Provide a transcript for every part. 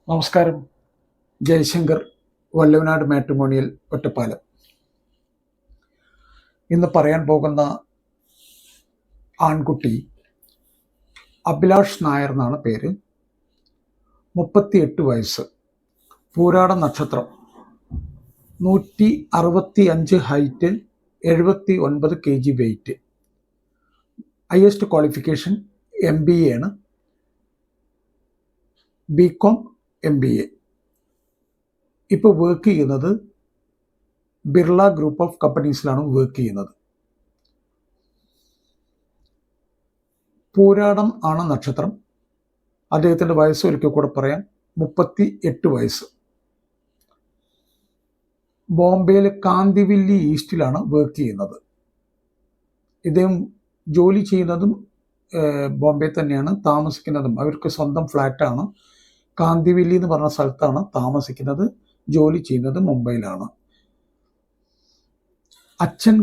നമസ്കാരം. ജയശങ്കർ, വല്ലവനാട് മാട്രിമോണിയൽ, ഒറ്റപ്പാലം. ഇന്ന് പറയാൻ പോകുന്ന ആൺകുട്ടി അഭിലാഷ് നായർ എന്നാണ് പേര്. 38 വയസ്സ്, പൂരാട നക്ഷത്രം, 165 height, 79 kg weight. Highest qualification MBA ആണ്, BCom MBA. ഇപ്പോൾ വർക്ക് ചെയ്യുന്നത് ബിർള ഗ്രൂപ്പ് ഓഫ് കമ്പനീസിലാണ് വർക്ക് ചെയ്യുന്നത്. പൂരാടം ആണ് നക്ഷത്രം. അദ്ദേഹത്തിൻ്റെ വയസ്സ് ഒരിക്കൽ കൂടെ പറയാം, 38 വയസ്സ്. ബോംബെയിലെ കാന്തിവില്ലി ഈസ്റ്റിലാണ് വർക്ക് ചെയ്യുന്നത്. ഇദ്ദേഹം ജോലി ചെയ്യുന്നതും ബോംബെ തന്നെയാണ്, താമസിക്കുന്നതും അവർക്ക് സ്വന്തം ഫ്ലാറ്റാണ്. കാന്തിവില്ലി എന്ന് പറഞ്ഞ സ്ഥലത്താണ് താമസിക്കുന്നത്, ജോലി ചെയ്യുന്നത് മുംബൈയിലാണ്. അച്ഛൻ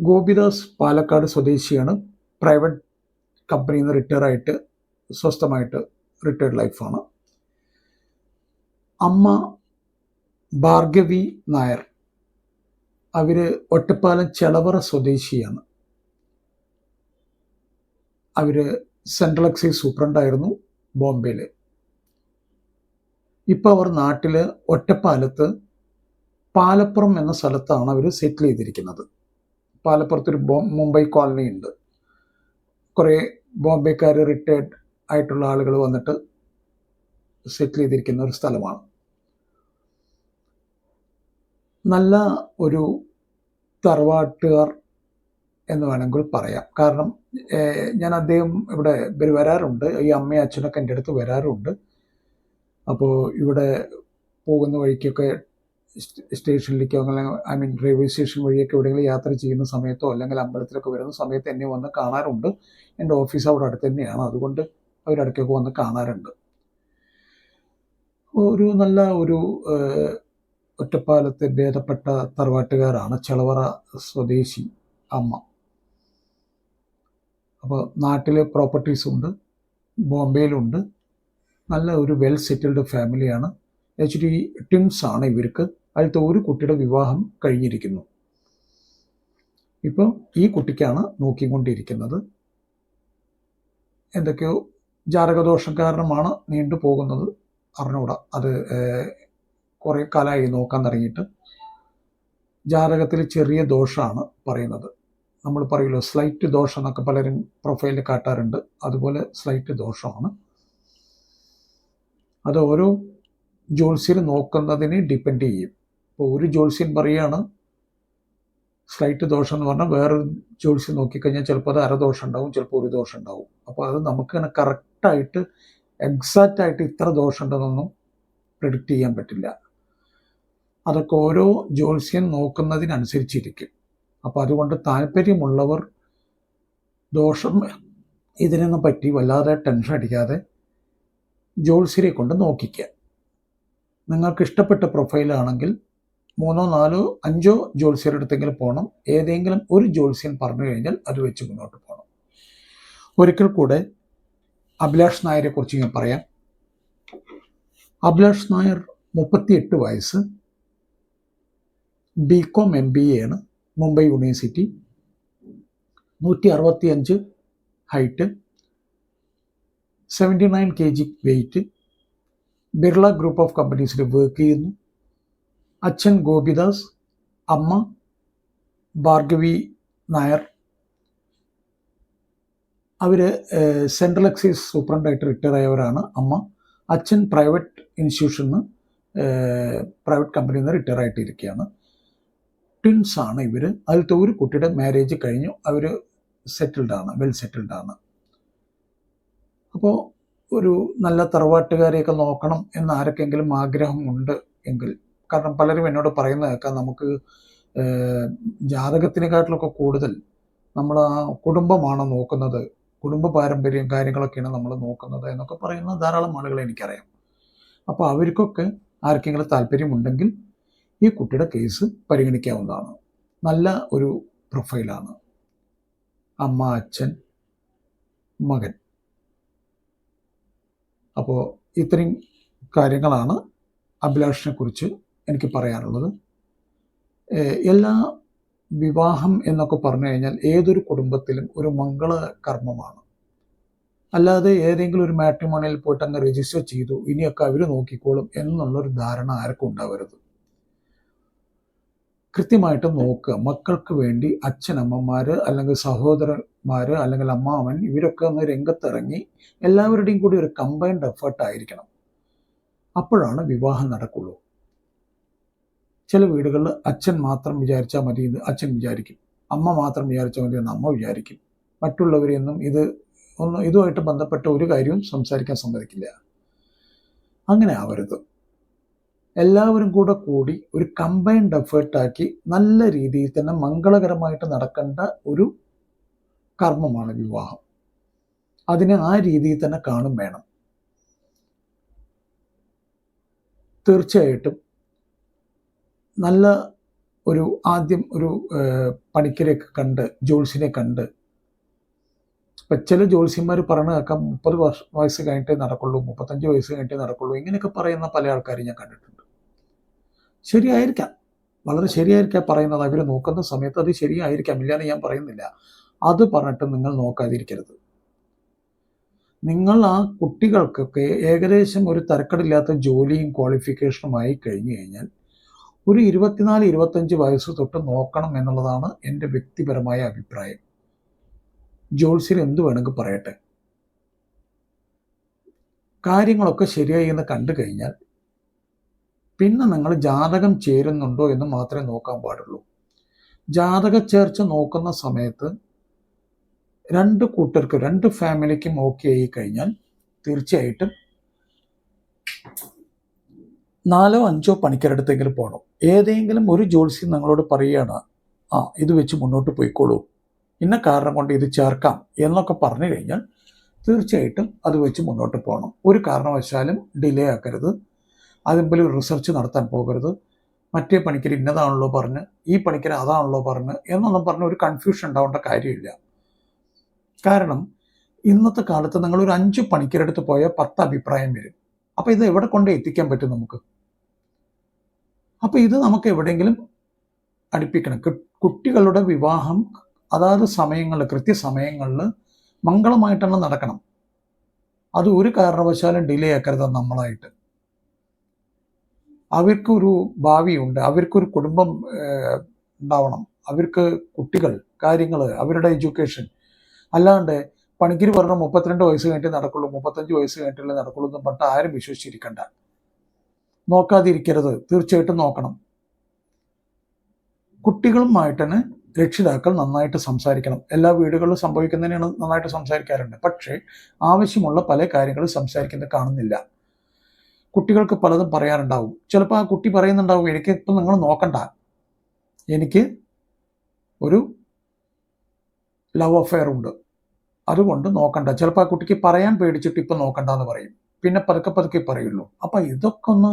ഗോപിദാസ് പാലക്കാട് സ്വദേശിയാണ്. പ്രൈവറ്റ് കമ്പനിയിൽ നിന്ന് റിട്ടയർ ആയിട്ട് സ്വസ്ഥമായിട്ട് റിട്ടയർഡ് ലൈഫാണ്. അമ്മ ഭാർഗവി നായർ, അവർ ഒറ്റപ്പാലം ചെളവറ സ്വദേശിയാണ്. അവർ സെൻട്രൽ എക്സൈസ് സൂപ്രണ്ടായിരുന്നു ബോംബെയിൽ. ഇപ്പോൾ അവർ നാട്ടിൽ ഒറ്റപ്പാലത്ത് പാലപ്പുറം എന്ന സ്ഥലത്താണ് അവർ സെറ്റിൽ ചെയ്തിരിക്കുന്നത്. പാലപ്പുറത്തൊരു മുംബൈ കോളനി ഉണ്ട്. കുറേ ബോംബെക്കാർ റിട്ടയർഡ് ആയിട്ടുള്ള ആളുകൾ വന്നിട്ട് സെറ്റിൽ ചെയ്തിരിക്കുന്ന ഒരു സ്ഥലമാണ്. നല്ല ഒരു തറവാട്ടുകാർ എന്ന് വേണമെങ്കിൽ പറയാം. കാരണം ഞാൻ അദ്ദേഹം ഇവിടെ വരാറുണ്ട്, ഈ അമ്മയും അച്ഛനൊക്കെ എൻ്റെ അടുത്ത് വരാറുണ്ട്. അപ്പോൾ ഇവിടെ പോകുന്ന വഴിക്കൊക്കെ സ്റ്റേഷനിലേക്കോ അല്ലെങ്കിൽ റെയിൽവേ സ്റ്റേഷൻ വഴിയൊക്കെ എവിടെയെങ്കിലും യാത്ര ചെയ്യുന്ന സമയത്തോ അല്ലെങ്കിൽ അമ്പലത്തിലൊക്കെ വരുന്ന സമയത്ത് എന്നെ വന്ന് കാണാറുണ്ട്. എൻ്റെ ഓഫീസ് അവിടെ അടുത്ത് തന്നെയാണ്, അതുകൊണ്ട് അവരിടയ്ക്കൊക്കെ വന്ന് കാണാറുണ്ട്. ഒരു നല്ല ഒരു ഒറ്റപ്പാലത്തെ ഭേദപ്പെട്ട തറവാട്ടുകാരാണ്, ചെളവറ സ്വദേശി അമ്മ. അപ്പോൾ നാട്ടിൽ പ്രോപ്പർട്ടീസ് ഉണ്ട്, ബോംബെയിലുണ്ട്. നല്ല ഒരു വെൽ സെറ്റിൽഡ് ഫാമിലിയാണ്. ആക്ച്വലി ട്വിൻസ് ആണ് ഇവർക്ക്. അതിലത്തെ ഒരു കുട്ടിയുടെ വിവാഹം കഴിഞ്ഞിരിക്കുന്നു. ഇപ്പോൾ ഈ കുട്ടിക്കാണ് നോക്കിക്കൊണ്ടിരിക്കുന്നത്. എന്തൊക്കെയോ ജാതകദോഷം കാരണമാണ് നീണ്ടു പോകുന്നത്, അറിഞ്ഞൂടാ. അത് കുറേ കാലമായി നോക്കാൻ തുടങ്ങിയിട്ട്. ജാതകത്തിൽ ചെറിയ ദോഷമാണ് പറയുന്നത്. നമ്മൾ പറയുമല്ലോ സ്ലൈറ്റ് ദോഷം എന്നൊക്കെ പലരും പ്രൊഫൈലിൽ കാട്ടാറുണ്ട്, അതുപോലെ സ്ലൈറ്റ് ദോഷമാണ്. അത് ഓരോ ജ്യോത്സ്യർ നോക്കുന്നതിനെ ഡിപ്പെൻഡ് ചെയ്യും. ഇപ്പോൾ ഒരു ജ്യോത്സ്യൻ പറയുകയാണ് സ്ലൈറ്റ് ദോഷം എന്ന് പറഞ്ഞാൽ വേറൊരു ജ്യോത്സ്യൻ നോക്കിക്കഴിഞ്ഞാൽ ചിലപ്പോൾ അത് അരദോഷം ഉണ്ടാവും, ചിലപ്പോൾ ഒരു ദോഷം ഉണ്ടാവും. അപ്പോൾ അത് നമുക്കിങ്ങനെ കറക്റ്റായിട്ട് എക്സാക്റ്റായിട്ട് ഇത്ര ദോഷം ഉണ്ടെന്നൊന്നും പ്രെഡിക്റ്റ് ചെയ്യാൻ പറ്റില്ല. അതൊക്കെ ഓരോ ജ്യോത്സ്യൻ നോക്കുന്നതിനനുസരിച്ചിരിക്കും. അപ്പോൾ അതുകൊണ്ട് താല്പര്യമുള്ളവർ ദോഷം ഇതിനൊന്നും പറ്റി വല്ലാതെ ടെൻഷൻ അടിക്കാതെ ജ്യോത്സ്യരെ കൊണ്ട് നോക്കിക്കുക. നിങ്ങൾക്ക് ഇഷ്ടപ്പെട്ട പ്രൊഫൈലാണെങ്കിൽ 3, 4, 5 ജ്യോത്സ്യരുടെ അടുത്തെങ്കിലും പോകണം. ഏതെങ്കിലും ഒരു ജ്യോത്സ്യൻ പറഞ്ഞു കഴിഞ്ഞാൽ അത് വെച്ച് മുന്നോട്ട് പോകണം. ഒരിക്കൽ കൂടെ അഭിലാഷ് നായരെ കുറിച്ച് ഞാൻ പറയാം. അഭിലാഷ് നായർ 38 വയസ്സ്, BCom MBA ആണ്, Mumbai university. 165 height, 79 kg weight. Birla group of കമ്പനീസിൽ വർക്ക് ചെയ്യുന്നു. അച്ഛൻ ഗോപിദാസ്, അമ്മ ഭാർഗവി നായർ. അവർ സെൻട്രൽ എക്സൈസ് സൂപ്രണ്ടായിട്ട് റിട്ടയർ ആയവരാണ് അമ്മ. അച്ഛൻ പ്രൈവറ്റ് ഇൻസ്റ്റിറ്റ്യൂഷനിൽ പ്രൈവറ്റ് കമ്പനിയിൽ നിന്ന് റിട്ടയർ ആയിട്ടിരിക്കുകയാണ്. ട്വിൻസ് ആണ് ഇവർ. അതിലത്തെ ഒരു കുട്ടിയുടെ മാരേജ് കഴിഞ്ഞു, അവർ സെറ്റിൽഡാണ്, വെൽ സെറ്റിൽഡാണ്. അപ്പോൾ ഒരു നല്ല തറവാട്ടുകാരെയൊക്കെ നോക്കണം എന്ന് ആർക്കെങ്കിലും ആഗ്രഹമുണ്ട് എങ്കിൽ, കാരണം പലരും എന്നോട് പറയുന്നത് കേൾക്കാം, നമുക്ക് ജാതകത്തിനെക്കാട്ടിലൊക്കെ കൂടുതൽ നമ്മൾ ആ കുടുംബമാണ് നോക്കുന്നത്, കുടുംബ പാരമ്പര്യം കാര്യങ്ങളൊക്കെയാണ് നമ്മൾ നോക്കുന്നത് എന്നൊക്കെ പറയുന്ന ധാരാളം ആളുകളെ എനിക്കറിയാം. അപ്പോൾ അവർക്കൊക്കെ ആർക്കെങ്കിലും താല്പര്യമുണ്ടെങ്കിൽ ഈ കുട്ടിയുടെ കേസ് പരിഗണിക്കാവുന്നതാണ്. നല്ല ഒരു പ്രൊഫൈലാണ്. അമ്മ, അച്ഛൻ, മകൻ. അപ്പോൾ ഇത്രയും കാര്യങ്ങളാണ് അഭിലാഷിനെ കുറിച്ച് എനിക്ക് പറയാനുള്ളത്. എല്ലാ വിവാഹം എന്നൊക്കെ പറഞ്ഞു കഴിഞ്ഞാൽ ഏതൊരു കുടുംബത്തിലും ഒരു മംഗള കർമ്മമാണ്. അല്ലാതെ ഏതെങ്കിലും ഒരു മാട്രിമോണിയിൽ പോയിട്ട് അങ്ങ് രജിസ്റ്റർ ചെയ്തു ഇനിയൊക്കെ അവർ നോക്കിക്കോളും എന്നുള്ളൊരു ധാരണ ആർക്കും ഉണ്ടാവരുത്. കൃത്യമായിട്ട് നോക്കുക. മക്കൾക്ക് വേണ്ടി അച്ഛനമ്മമാർ അല്ലെങ്കിൽ സഹോദരന്മാർ അല്ലെങ്കിൽ അമ്മാവൻ ഇവരൊക്കെ ഒന്ന് രംഗത്തിറങ്ങി എല്ലാവരുടെയും കൂടി ഒരു കമ്പൈൻഡ് എഫേർട്ട് ആയിരിക്കണം. അപ്പോഴാണ് വിവാഹം നടക്കുള്ളൂ. ചില വീടുകളിൽ അച്ഛൻ മാത്രം വിചാരിച്ചാൽ മതി എന്ന് അച്ഛൻ വിചാരിക്കും, അമ്മ മാത്രം വിചാരിച്ചാൽ മതി എന്ന് അമ്മ വിചാരിക്കും. മറ്റുള്ളവരെയൊന്നും ഇതുമായിട്ട് ബന്ധപ്പെട്ട ഒരു കാര്യവും സംസാരിക്കാൻ സമ്മതിക്കില്ല. അങ്ങനെ ആവരുത്. എല്ലാവരും കൂടി ഒരു കമ്പൈൻഡ് എഫേർട്ടാക്കി നല്ല രീതിയിൽ തന്നെ മംഗളകരമായിട്ട് നടക്കേണ്ട ഒരു കർമ്മമാണ് വിവാഹം. അതിനെ ആ രീതിയിൽ തന്നെ കാണും വേണം. തീർച്ചയായിട്ടും നല്ല ആദ്യം ഒരു പണിക്കരെയൊക്കെ കണ്ട് ജ്യോത്സ്യനെ കണ്ട്, ഇപ്പം ചില ജ്യോത്സ്യന്മാർ പറഞ്ഞു കേൾക്കാം 30 വയസ്സ് കഴിഞ്ഞിട്ടേ നടക്കുള്ളൂ, 35 വയസ്സ് കഴിഞ്ഞിട്ടേ നടക്കുള്ളൂ, ഇങ്ങനെയൊക്കെ പറയുന്ന പല ആൾക്കാരും ഞാൻ കണ്ടിട്ടുണ്ട്. ശരിയായിരിക്കാം, വളരെ ശരിയായിരിക്കാം പറയുന്നത്. അവർ നോക്കുന്ന സമയത്ത് അത് ശരിയായിരിക്കാം, ഇല്ലാന്ന് ഞാൻ പറയുന്നില്ല. അത് പറഞ്ഞിട്ട് നിങ്ങൾ നോക്കാതിരിക്കരുത്. നിങ്ങൾ ആ കുട്ടികൾക്കൊക്കെ ഏകദേശം ഒരു തരക്കടില്ലാത്ത ജോലിയും ക്വാളിഫിക്കേഷനുമായി കഴിഞ്ഞു കഴിഞ്ഞാൽ ഒരു 24-25 വയസ്സ് തൊട്ട് നോക്കണം എന്നുള്ളതാണ് എൻ്റെ വ്യക്തിപരമായ അഭിപ്രായം. ജ്യോത്സ്യർ എന്ത് വേണമെങ്കിൽ പറയട്ടെ. കാര്യങ്ങളൊക്കെ ശരിയായി എന്ന് കണ്ടു കഴിഞ്ഞാൽ പിന്നെ നിങ്ങൾ ജാതകം ചേരുന്നുണ്ടോ എന്ന് മാത്രമേ നോക്കാൻ പാടുള്ളൂ. ജാതക ചേർച്ച നോക്കുന്ന സമയത്ത് രണ്ട് കൂട്ടർക്കും, രണ്ട് ഫാമിലിക്കും ഓക്കെ ആയി കഴിഞ്ഞാൽ തീർച്ചയായിട്ടും 4-5 പണിക്കരടുത്തെങ്കിലും പോകണം. ഏതെങ്കിലും ഒരു ജ്യോത്സ്യൻ നിങ്ങളോട് പറയുകയാണ്, ഇത് വെച്ച് മുന്നോട്ട് പോയിക്കോളൂ, ഇന്ന കാരണം കൊണ്ട് ഇത് ചേർക്കാം എന്നൊക്കെ പറഞ്ഞു കഴിഞ്ഞാൽ തീർച്ചയായിട്ടും അത് വെച്ച് മുന്നോട്ട് പോകണം. ഒരു കാരണവശാലും ഡിലേ ആക്കരുത്. അതിൽ റിസർച്ച് നടത്താൻ പോകരുത്. മറ്റേ പണിക്കർ ഇന്നതാണല്ലോ പറഞ്ഞ്, ഈ പണിക്കർ അതാണല്ലോ പറഞ്ഞ് എന്നൊന്നും പറഞ്ഞ് ഒരു കൺഫ്യൂഷൻ ഉണ്ടാവേണ്ട കാര്യമില്ല. കാരണം ഇന്നത്തെ കാലത്ത് നിങ്ങളൊരു 5 പണിക്കരടുത്ത് പോയാൽ 10 അഭിപ്രായം വരും. അപ്പം ഇത് എവിടെ കൊണ്ട് എത്തിക്കാൻ പറ്റും നമുക്ക്? അപ്പം ഇത് നമുക്ക് എവിടെയെങ്കിലും അടുപ്പിക്കണം. കുട്ടികളുടെ വിവാഹം അതാത് സമയങ്ങളിൽ, കൃത്യസമയങ്ങളിൽ മംഗളമായിട്ട് തന്നെ നടക്കണം. അത് ഒരു കാരണവശാലും ഡിലേ ആക്കരുത്. നമ്മളായിട്ട് അവർക്കൊരു ഭാവിയുണ്ട്, അവർക്കൊരു കുടുംബം ഉണ്ടാവണം, അവർക്ക് കുട്ടികൾ, കാര്യങ്ങൾ, അവരുടെ എഡ്യൂക്കേഷൻ. അല്ലാണ്ട് പണിക്കര് പറഞ്ഞ 32 വയസ്സ് കഴിഞ്ഞിട്ട് നടക്കുള്ളൂ, 35 വയസ്സ് കഴിഞ്ഞിട്ടല്ലേ നടക്കുള്ളൂ എന്ന് പറഞ്ഞിട്ട് ആരും വിശ്വസിച്ചിരിക്കണ്ട. നോക്കാതിരിക്കരുത്, തീർച്ചയായിട്ടും നോക്കണം. കുട്ടികളുമായിട്ട് തന്നെ രക്ഷിതാക്കൾ നന്നായിട്ട് സംസാരിക്കണം. എല്ലാ വീടുകളിലും സംഭവിക്കുന്നതിനാണ് നന്നായിട്ട് സംസാരിക്കാറുണ്ട്. പക്ഷേ ആവശ്യമുള്ള പല കാര്യങ്ങളും സംസാരിക്കുന്നത് കാണുന്നില്ല. കുട്ടികൾക്ക് പലതും പറയാറുണ്ടാവും. ചിലപ്പോൾ ആ കുട്ടി പറയുന്നുണ്ടാവും, എനിക്കിപ്പം നിങ്ങൾ നോക്കണ്ട, എനിക്ക് ഒരു ലവ് അഫെയർ ഉണ്ട്, അതുകൊണ്ട് നോക്കണ്ട. ചിലപ്പോൾ ആ കുട്ടിക്ക് പറയാൻ പേടിച്ചിട്ട് ഇപ്പം നോക്കണ്ട എന്ന് പറയും. പിന്നെ പതുക്കെ പറയുള്ളൂ. അപ്പം ഇതൊക്കെ ഒന്ന്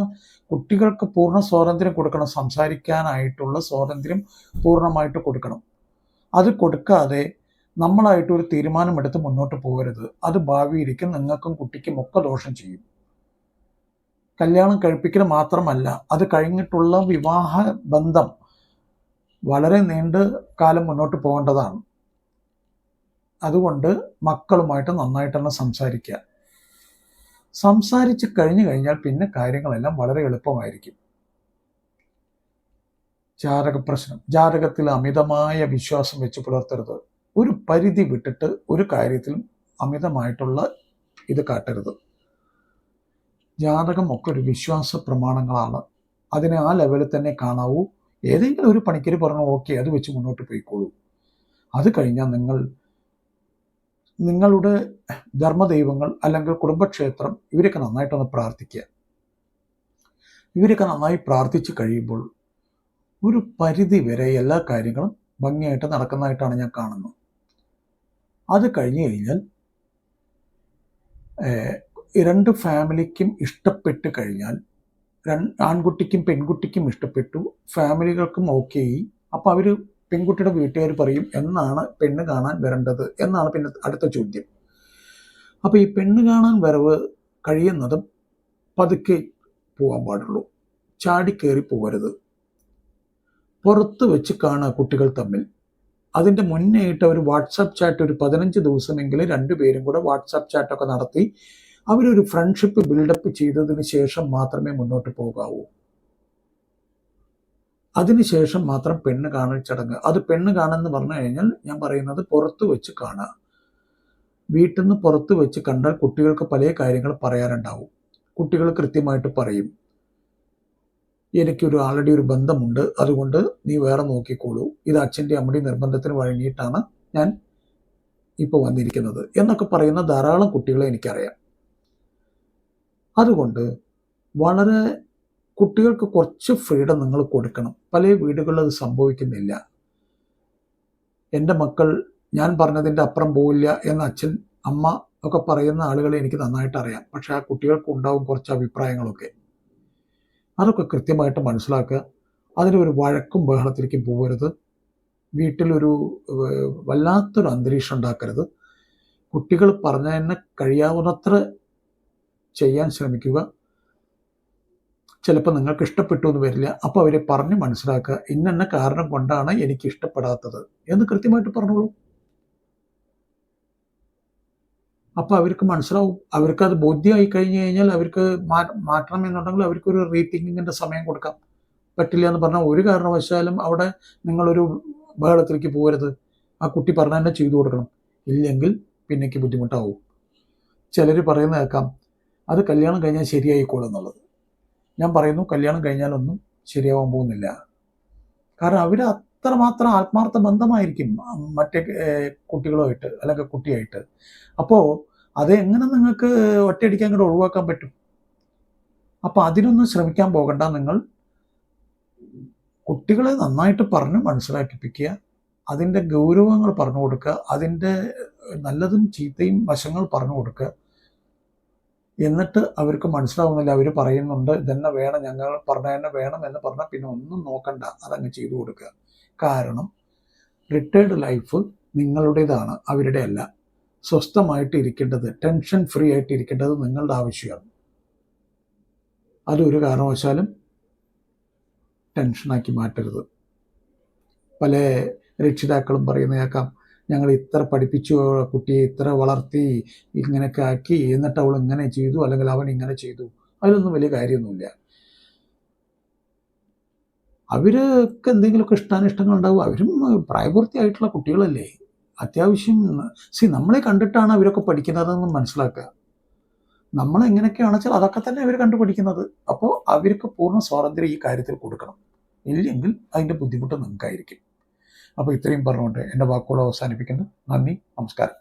കുട്ടികൾക്ക് പൂർണ്ണ സ്വാതന്ത്ര്യം കൊടുക്കണം. സംസാരിക്കാനായിട്ടുള്ള സ്വാതന്ത്ര്യം പൂർണ്ണമായിട്ട് കൊടുക്കണം. അത് കൊടുക്കാതെ നമ്മളായിട്ടൊരു തീരുമാനമെടുത്ത് മുന്നോട്ട് പോകരുത്. അത് ഭാവിയിലേക്ക് നിങ്ങൾക്കും കുട്ടിക്കും ഒക്കെ ദോഷം ചെയ്യും. കല്യാണം കഴിപ്പിക്കൽ മാത്രമല്ല, അത് കഴിഞ്ഞിട്ടുള്ള വിവാഹ ബന്ധം വളരെ നീണ്ട കാലം മുന്നോട്ട് പോകേണ്ടതാണ്. അതുകൊണ്ട് മക്കളുമായിട്ട് നന്നായിട്ട് തന്നെ സംസാരിക്കുക. സംസാരിച്ച് കഴിഞ്ഞു കഴിഞ്ഞാൽ പിന്നെ കാര്യങ്ങളെല്ലാം വളരെ എളുപ്പമായിരിക്കും. ജാതക പ്രശ്നം, ജാതകത്തിൽ അമിതമായ വിശ്വാസം വെച്ച് പുലർത്തരുത്. ഒരു പരിധി വിട്ടിട്ട് ഒരു കാര്യത്തിലും അമിതമായിട്ടുള്ള ഇത് കാട്ടരുത്. ജാതകം ഒക്കെ ഒരു വിശ്വാസ പ്രമാണങ്ങളാണ്. അതിനെ ആ ലെവലിൽ തന്നെ കാണാവൂ. ഏതെങ്കിലും ഒരു പണിക്കര് പറഞ്ഞു ഓക്കെ, അത് വെച്ച് മുന്നോട്ട് പോയിക്കോളൂ. അത് കഴിഞ്ഞാൽ നിങ്ങളുടെ ധർമ്മദൈവങ്ങൾ അല്ലെങ്കിൽ കുടുംബക്ഷേത്രം ഇവരൊക്കെ നന്നായിട്ടൊന്ന് പ്രാർത്ഥിക്കുക. ഇവരൊക്കെ നന്നായി പ്രാർത്ഥിച്ചു കഴിയുമ്പോൾ ഒരു പരിധി വരെ എല്ലാ കാര്യങ്ങളും ഭംഗിയായിട്ട് നടക്കുന്നതായിട്ടാണ് ഞാൻ കാണുന്നത്. അത് കഴിഞ്ഞു കഴിഞ്ഞാൽ രണ്ട് ഫാമിലിക്കും ഇഷ്ടപ്പെട്ട് കഴിഞ്ഞാൽ, ആൺകുട്ടിക്കും പെൺകുട്ടിക്കും ഇഷ്ടപ്പെട്ടു, ഫാമിലികൾക്കും ഓക്കെ ആയി. അപ്പോൾ അവർ, പെൺകുട്ടിയുടെ വീട്ടുകാർ പറയും എന്നാണ് പെണ്ണ് കാണാൻ വരേണ്ടത് എന്നാണ് പിന്നെ അടുത്ത ചോദ്യം. അപ്പോൾ ഈ പെണ്ണ് കാണാൻ വരവ് കഴിയുന്നതും പതുക്കെ പോകാൻ പാടുള്ളൂ. ചാടിക്കേറി പോകരുത്. പുറത്ത് വെച്ച് കാണുക കുട്ടികൾ തമ്മിൽ. അതിൻ്റെ മുന്നേ ആയിട്ട് ഒരു വാട്സാപ്പ് ചാറ്റ് ഒരു 15 ദിവസമെങ്കിലും രണ്ടുപേരും കൂടെ വാട്സാപ്പ് ചാറ്റൊക്കെ നടത്തി അവരൊരു ഫ്രണ്ട്ഷിപ്പ് ബിൽഡപ്പ് ചെയ്തതിന് ശേഷം മാത്രമേ മുന്നോട്ട് പോകാവൂ. അതിനുശേഷം മാത്രം പെണ്ണ് കാണൽ ചടങ്ങ്. അത് പെണ്ണ് കാണുമെന്ന് പറഞ്ഞു കഴിഞ്ഞാൽ ഞാൻ പറയുന്നത് പുറത്ത് വെച്ച് കാണുക. വീട്ടിൽ നിന്ന് പുറത്ത് വെച്ച് കണ്ടാൽ കുട്ടികൾക്ക് പല കാര്യങ്ങൾ പറയാനുണ്ടാവും. കുട്ടികൾ കൃത്യമായിട്ട് പറയും, എനിക്കൊരു ആൾറെഡി ഒരു ബന്ധമുണ്ട്, അതുകൊണ്ട് നീ വേറെ നോക്കിക്കോളൂ, ഇത് അച്ഛൻ്റെ അമ്മയുടെ നിർബന്ധത്തിന് വഴങ്ങിയിട്ടാണ് ഞാൻ ഇപ്പോൾ വന്നിരിക്കുന്നത് എന്നൊക്കെ പറയുന്ന ധാരാളം കുട്ടികളെ എനിക്കറിയാം. അതുകൊണ്ട് വളരെ കുട്ടികൾക്ക് കുറച്ച് ഫ്രീഡം നിങ്ങൾ കൊടുക്കണം. പല വീടുകളിൽ അത് സംഭവിക്കുന്നില്ല. എൻ്റെ മക്കൾ ഞാൻ പറഞ്ഞതിൻ്റെ അപ്പുറം പോവില്ല എന്ന് അച്ഛൻ അമ്മ ഒക്കെ പറയുന്ന ആളുകളെ എനിക്ക് നന്നായിട്ട് അറിയാം. പക്ഷെ ആ കുട്ടികൾക്ക് ഉണ്ടാവും കുറച്ച് അഭിപ്രായങ്ങളൊക്കെ. അതൊക്കെ കൃത്യമായിട്ട് മനസ്സിലാക്കുക. അതിലൊരു വഴക്കും ബഹളത്തിലേക്കും പോകരുത്. വീട്ടിലൊരു വല്ലാത്തൊരു അന്തരീക്ഷം ഉണ്ടാക്കരുത്. കുട്ടികൾ പറഞ്ഞതിനെ കഴിയാവുന്നത്ര ചെയ്യാൻ ശ്രമിക്കുക. ചിലപ്പോൾ നിങ്ങൾക്ക് ഇഷ്ടപ്പെട്ടു എന്ന് വരില്ല. അപ്പോൾ അവരെ പറഞ്ഞ് മനസ്സിലാക്കുക, ഇന്ന കാരണം കൊണ്ടാണ് എനിക്ക് ഇഷ്ടപ്പെടാത്തത് എന്ന് കൃത്യമായിട്ട് പറഞ്ഞോളൂ. അപ്പോൾ അവർക്ക് മനസ്സിലാവും. അവർക്കത് ബോധ്യമായി കഴിഞ്ഞു കഴിഞ്ഞാൽ അവർക്ക് മാറ്റണം എന്നുണ്ടെങ്കിൽ അവർക്കൊരു റീതിങ്കിങ്ങിൻ്റെ സമയം കൊടുക്കാം. പറ്റില്ല എന്ന് പറഞ്ഞാൽ ഒരു കാരണവശാലും അവിടെ നിങ്ങളൊരു ബഹളത്തിലേക്ക് പോകരുത്. ആ കുട്ടി പറഞ്ഞ തന്നെ ചെയ്തു കൊടുക്കണം. ഇല്ലെങ്കിൽ പിന്നേക്ക് ബുദ്ധിമുട്ടാവും. ചിലർ പറയുന്ന കേൾക്കാം, അത് കല്യാണം കഴിഞ്ഞാൽ ശരിയായിക്കോളും എന്നുള്ളത്. ഞാൻ പറയുന്നു, കല്യാണം കഴിഞ്ഞാലൊന്നും ശരിയാവാൻ പോകുന്നില്ല. കാരണം അവർ അത്രമാത്രം ആത്മാർത്ഥ ബന്ധമായിരിക്കും മറ്റേ കുട്ടികളുമായിട്ട് അല്ലെങ്കിൽ കുട്ടിയായിട്ട്. അപ്പോൾ അതെങ്ങനെ നിങ്ങൾക്ക് ഒറ്റയടിക്കാൻ കൂടെ ഒഴിവാക്കാൻ പറ്റും? അപ്പോൾ അതിനൊന്നും ശ്രമിക്കാൻ പോകണ്ട. നിങ്ങൾ കുട്ടികളെ നന്നായിട്ട് പറഞ്ഞ് മനസ്സിലാക്കിപ്പിക്കുക. അതിൻ്റെ ഗൗരവങ്ങൾ പറഞ്ഞു കൊടുക്കുക. അതിൻ്റെ നല്ലതും ചീത്തയും വശങ്ങൾ പറഞ്ഞു കൊടുക്കുക. എന്നിട്ട് അവർക്ക് മനസ്സിലാവുന്നില്ല, അവർ പറയുന്നുണ്ട് ഇതന്നെ വേണം, ഞങ്ങൾ പറഞ്ഞ തന്നെ വേണം എന്ന് പറഞ്ഞാൽ പിന്നെ ഒന്നും നോക്കണ്ട, അതങ്ങ് ചെയ്തു കൊടുക്കുക. കാരണം റിട്ടയർഡ് ലൈഫ് നിങ്ങളുടേതാണ്, അവരുടെ അല്ല. സ്വസ്ഥമായിട്ട് ഇരിക്കേണ്ടത്, ടെൻഷൻ ഫ്രീ ആയിട്ട് ഇരിക്കേണ്ടത് നിങ്ങളുടെ ആവശ്യമാണ്. അതൊരു കാരണവശാലും ടെൻഷനാക്കി മാറ്റരുത്. പല രക്ഷിതാക്കളും പറയുന്ന കേൾക്കാം, ഞങ്ങൾ ഇത്ര പഠിപ്പിച്ചു, കുട്ടിയെ ഇത്ര വളർത്തി, ഇങ്ങനെയൊക്കെ ആക്കി, എന്നിട്ട് അവൾ ഇങ്ങനെ ചെയ്തു അല്ലെങ്കിൽ അവൻ ഇങ്ങനെ ചെയ്തു. അതിലൊന്നും വലിയ കാര്യമൊന്നുമില്ല. അവർക്ക് എന്തെങ്കിലുമൊക്കെ ഇഷ്ടാനിഷ്ടങ്ങൾ ഉണ്ടാവും. അവരും പ്രായപൂർത്തിയായിട്ടുള്ള കുട്ടികളല്ലേ. അത്യാവശ്യം നമ്മളെ കണ്ടിട്ടാണ് അവരൊക്കെ പഠിക്കുന്നതെന്ന് മനസ്സിലാക്കുക. നമ്മളെങ്ങനെയൊക്കെയാണെന്ന് വെച്ചാൽ അതൊക്കെ തന്നെ അവർ കണ്ടു പഠിക്കുന്നത്. അപ്പോൾ അവർക്ക് പൂർണ്ണ സ്വാതന്ത്ര്യം ഈ കാര്യത്തിൽ കൊടുക്കണം. ഇല്ലെങ്കിൽ അതിൻ്റെ ബുദ്ധിമുട്ട് നിങ്ങൾക്കായിരിക്കും. അപ്പോൾ ഇത്രയും പറഞ്ഞുകൊണ്ട് എൻ്റെ വാക്കുകൾ അവസാനിപ്പിക്കുന്നു. നന്ദി, നമസ്കാരം.